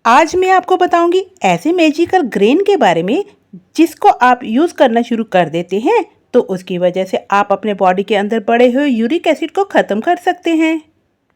आज मैं आपको बताऊंगी ऐसे मैजिकल ग्रेन के बारे में जिसको आप यूज़ करना शुरू कर देते हैं तो उसकी वजह से आप अपने बॉडी के अंदर बढ़े हुए यूरिक एसिड को ख़त्म कर सकते हैं।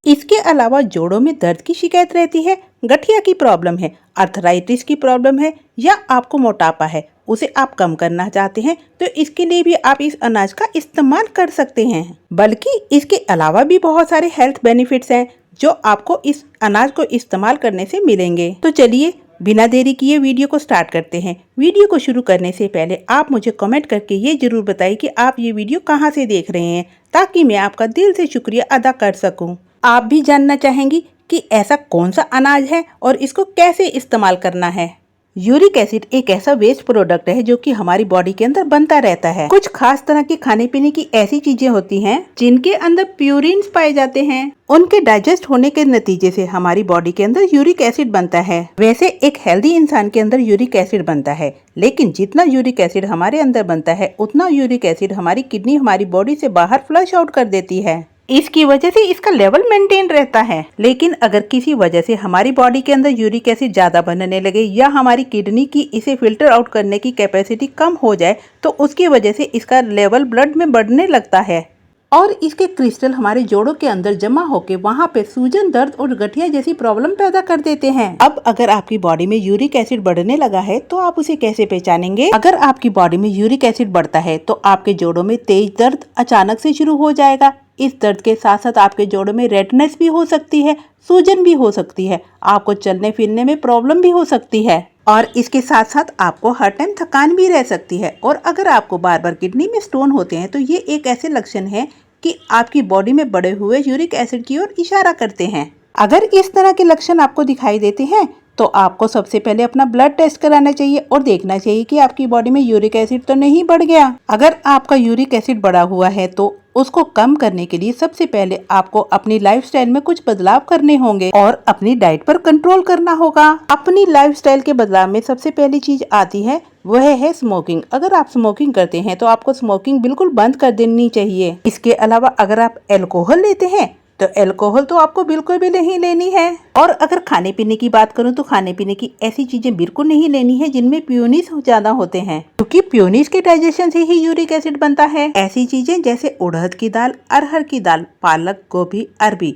इसके अलावा जोड़ों में दर्द की शिकायत रहती है, गठिया की प्रॉब्लम है, अर्थराइटिस की प्रॉब्लम है या आपको मोटापा है, उसे आप कम करना चाहते हैं तो इसके लिए भी आप इस अनाज का इस्तेमाल कर सकते हैं। बल्कि इसके अलावा भी बहुत सारे हेल्थ बेनिफिट्स हैं जो आपको इस अनाज को इस्तेमाल करने से मिलेंगे। तो चलिए बिना देरी किए वीडियो को स्टार्ट करते हैं। वीडियो को शुरू करने से पहले आप मुझे कमेंट करके ये जरूर बताइए कि आप ये वीडियो कहाँ से देख रहे हैं, ताकि मैं आपका दिल से शुक्रिया अदा कर सकूं। आप भी जानना चाहेंगी कि ऐसा कौन सा अनाज है और इसको कैसे इस्तेमाल करना है। यूरिक एसिड एक ऐसा वेस्ट प्रोडक्ट है जो कि हमारी बॉडी के अंदर बनता रहता है। कुछ खास तरह के खाने पीने की ऐसी चीजें होती हैं जिनके अंदर प्यूरिन्स पाए जाते हैं। उनके डाइजेस्ट होने के नतीजे से हमारी बॉडी के अंदर यूरिक एसिड बनता है। वैसे एक हेल्दी इंसान के अंदर यूरिक एसिड बनता है, लेकिन जितना यूरिक एसिड हमारे अंदर बनता है उतना यूरिक एसिड हमारी किडनी हमारी बॉडी से बाहर फ्लश आउट कर देती है। इसकी वजह से इसका लेवल मेंटेन रहता है। लेकिन अगर किसी वजह से हमारी बॉडी के अंदर यूरिक एसिड ज्यादा बनने लगे या हमारी किडनी की इसे फिल्टर आउट करने की कैपेसिटी कम हो जाए तो उसकी वजह से इसका लेवल ब्लड में बढ़ने लगता है और इसके क्रिस्टल हमारे जोड़ों के अंदर जमा होकर वहाँ पे सूजन, दर्द और गठिया जैसी प्रॉब्लम पैदा कर देते हैं। अब अगर आपकी बॉडी में यूरिक एसिड बढ़ने लगा है तो आप उसे कैसे पहचानेंगे। अगर आपकी बॉडी में यूरिक एसिड बढ़ता है तो आपके जोड़ों में तेज दर्द अचानक से शुरू हो जाएगा। इस दर्द के साथ साथ आपके जोड़ों में रेडनेस भी हो सकती है, सूजन भी हो सकती है, आपको चलने फिरने में प्रॉब्लम भी हो सकती है और इसके साथ साथ आपको हर टाइम थकान भी रह सकती है। और अगर आपको बार बार किडनी में स्टोन होते हैं तो ये एक ऐसे लक्षण है कि आपकी बॉडी में बढ़े हुए यूरिक एसिड की ओर इशारा करते हैं। अगर इस तरह के लक्षण आपको दिखाई देते हैं तो आपको सबसे पहले अपना ब्लड टेस्ट कराना चाहिए और देखना चाहिए कि आपकी बॉडी में यूरिक एसिड तो नहीं बढ़ गया। अगर आपका यूरिक एसिड बढ़ा हुआ है तो उसको कम करने के लिए सबसे पहले आपको अपनी लाइफस्टाइल में कुछ बदलाव करने होंगे और अपनी डाइट पर कंट्रोल करना होगा। अपनी लाइफस्टाइल के बदलाव में सबसे पहली चीज आती है वह है स्मोकिंग। अगर आप स्मोकिंग करते हैं तो आपको स्मोकिंग बिल्कुल बंद कर देनी चाहिए। इसके अलावा अगर आप अल्कोहल लेते हैं तो अल्कोहल तो आपको बिल्कुल भी नहीं लेनी है। और अगर खाने पीने की बात करूं तो खाने पीने की ऐसी चीजें बिल्कुल नहीं लेनी है जिनमें प्यूनिस ज्यादा होते हैं, क्योंकि प्यूनिस के डाइजेशन से ही यूरिक एसिड बनता है। ऐसी चीजें जैसे उड़द की दाल, अरहर की दाल, पालक, गोभी, अरबी,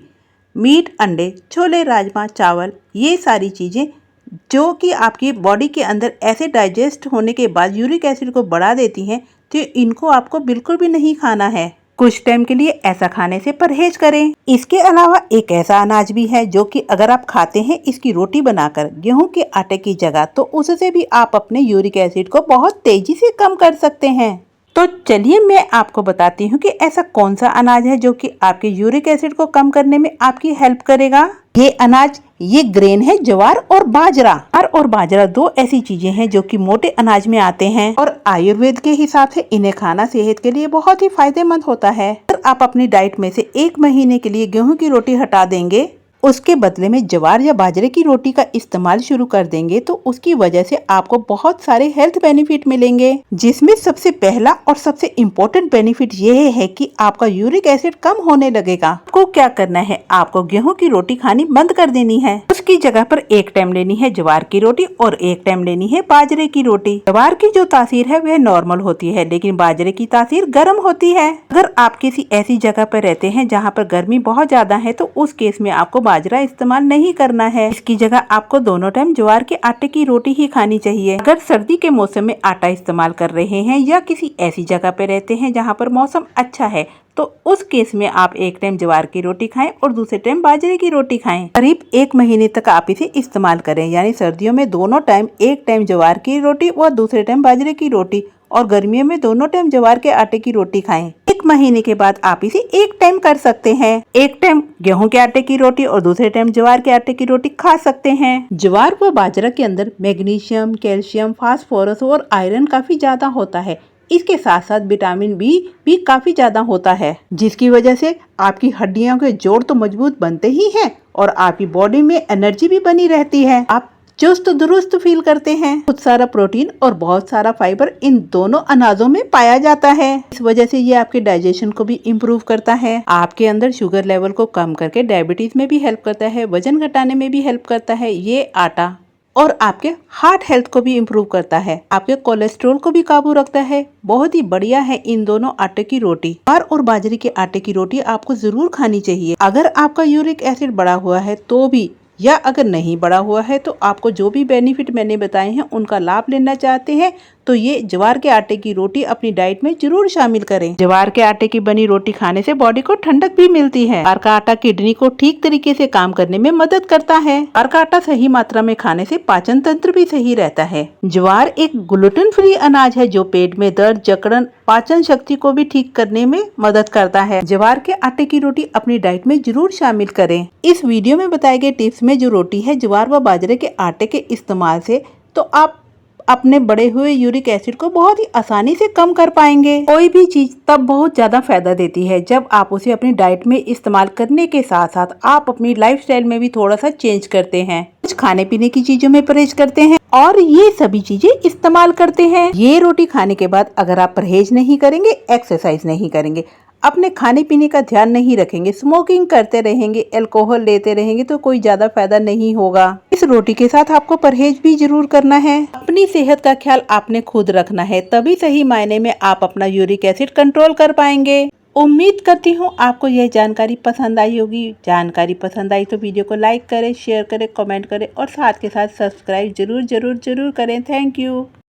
मीट, अंडे, छोले, राजमा, चावल, ये सारी चीजें जो कि आपकी बॉडी के अंदर ऐसे डाइजेस्ट होने के बाद यूरिक एसिड को बढ़ा देती हैं, तो इनको आपको बिल्कुल भी नहीं खाना है। कुछ टाइम के लिए ऐसा खाने से परहेज करें। इसके अलावा एक ऐसा अनाज भी है जो कि अगर आप खाते हैं इसकी रोटी बनाकर गेहूं के आटे की जगह, तो उससे भी आप अपने यूरिक एसिड को बहुत तेजी से कम कर सकते हैं। तो चलिए मैं आपको बताती हूँ कि ऐसा कौन सा अनाज है जो कि आपके यूरिक एसिड को कम करने में आपकी हेल्प करेगा। ये ग्रेन है ज्वार और बाजरा। ज्वार और बाजरा दो ऐसी चीजें हैं जो कि मोटे अनाज में आते हैं और आयुर्वेद के हिसाब से इन्हें खाना सेहत के लिए बहुत ही फायदेमंद होता है। अगर आप अपनी डाइट में से 1 महीने के लिए गेहूं की रोटी हटा देंगे, उसके बदले में ज्वार या बाजरे की रोटी का इस्तेमाल शुरू कर देंगे तो उसकी वजह से आपको बहुत सारे हेल्थ बेनिफिट मिलेंगे, जिसमें सबसे पहला और सबसे इम्पोर्टेंट बेनिफिट ये है कि आपका यूरिक एसिड कम होने लगेगा। आपको क्या करना है, आपको गेहूं की रोटी खानी बंद कर देनी है। उसकी जगह पर 1 टाइम लेनी है ज्वार की रोटी और 1 टाइम लेनी है बाजरे की रोटी। ज्वार की जो तासीर है वह नॉर्मल होती है, लेकिन बाजरे की तासीर गर्म होती है। अगर आप किसी ऐसी जगह पर रहते हैं जहाँ पर गर्मी बहुत ज्यादा है तो उस केस में आपको बाजरा इस्तेमाल नहीं करना है। इसकी जगह आपको दोनों टाइम ज्वार के आटे की रोटी ही खानी चाहिए। अगर सर्दी के मौसम में आटा इस्तेमाल कर रहे हैं या किसी ऐसी जगह पे रहते हैं जहाँ पर मौसम अच्छा है तो उस केस में आप 1 टाइम ज्वार की रोटी खाएं और दूसरे टाइम बाजरे की रोटी खाएं। करीब 1 महीने तक आप इसे इस्तेमाल करें, यानी सर्दियों में दोनों टाइम 1 टाइम ज्वार की रोटी और दूसरे टाइम बाजरे की रोटी, और गर्मियों में दोनों टाइम ज्वार के आटे की रोटी खाएं। 1 महीने के बाद आप इसे 1 टाइम कर सकते हैं। 1 टाइम गेहूं के आटे की रोटी और दूसरे टाइम ज्वार के आटे की रोटी खा सकते हैं। ज्वार व बाजरा के अंदर मैग्नीशियम, कैल्शियम, फास्फोरस और आयरन काफी ज्यादा होता है। इसके साथ साथ विटामिन बी भी काफी ज्यादा होता है, जिसकी वजह से आपकी हड्डियों के जोड़ तो मजबूत बनते ही हैं और आपकी बॉडी में एनर्जी भी बनी रहती है। आप चुस्त दुरुस्त फील करते हैं। बहुत सारा प्रोटीन और बहुत सारा फाइबर इन दोनों अनाजों में पाया जाता है। इस वजह से ये आपके डाइजेशन को भी इम्प्रूव करता है, आपके अंदर शुगर लेवल को कम करके डायबिटीज में भी हेल्प करता है, वजन घटाने में भी हेल्प करता है। ये आटा और आपके हार्ट हेल्थ को भी इम्प्रूव करता है, आपके कोलेस्ट्रॉल को भी काबू रखता है। बहुत ही बढ़िया है इन दोनों आटे की रोटी। ज्वार और बाजरे के आटे की रोटी आपको जरूर खानी चाहिए। अगर आपका यूरिक एसिड बढ़ा हुआ है तो भी, या अगर नहीं बढ़ा हुआ है तो आपको जो भी बेनिफिट मैंने बताए हैं उनका लाभ लेना चाहते हैं तो ये ज्वार के आटे की रोटी अपनी डाइट में जरूर शामिल करें। ज्वार के आटे की बनी रोटी खाने से बॉडी को ठंडक भी मिलती है। ज्वार का आटा किडनी को ठीक तरीके से काम करने में मदद करता है। ज्वार का आटा सही मात्रा में खाने से पाचन तंत्र भी सही रहता है। ज्वार एक ग्लूटेन फ्री अनाज है जो पेट में दर्द, जकड़न, पाचन शक्ति को भी ठीक करने में मदद करता है। ज्वार के आटे की रोटी अपनी डाइट में जरूर शामिल करें। इस वीडियो में बताए गए टिप्स में जो रोटी है ज्वार व बाजरे के आटे के इस्तेमाल से, तो आप अपने बढ़े हुए यूरिक एसिड को बहुत ही आसानी से कम कर पाएंगे। कोई भी चीज तब बहुत ज्यादा फायदा देती है जब आप उसे अपनी डाइट में इस्तेमाल करने के साथ साथ आप अपनी लाइफस्टाइल में भी थोड़ा सा चेंज करते हैं, कुछ खाने पीने की चीजों में परहेज करते हैं और ये सभी चीजें इस्तेमाल करते हैं। ये रोटी खाने के बाद अगर आप परहेज नहीं करेंगे, एक्सरसाइज नहीं करेंगे, अपने खाने पीने का ध्यान नहीं रखेंगे, स्मोकिंग करते रहेंगे, अल्कोहल लेते रहेंगे तो कोई ज्यादा फायदा नहीं होगा। इस रोटी के साथ आपको परहेज भी जरूर करना है। अपनी सेहत का ख्याल आपने खुद रखना है, तभी सही मायने में आप अपना यूरिक एसिड कंट्रोल कर पाएंगे। उम्मीद करती हूँ आपको यह जानकारी पसंद आई होगी। जानकारी पसंद आई तो वीडियो को लाइक करें, शेयर करें, कमेंट करें और साथ के साथ सब्सक्राइब जरूर करें। Thank you.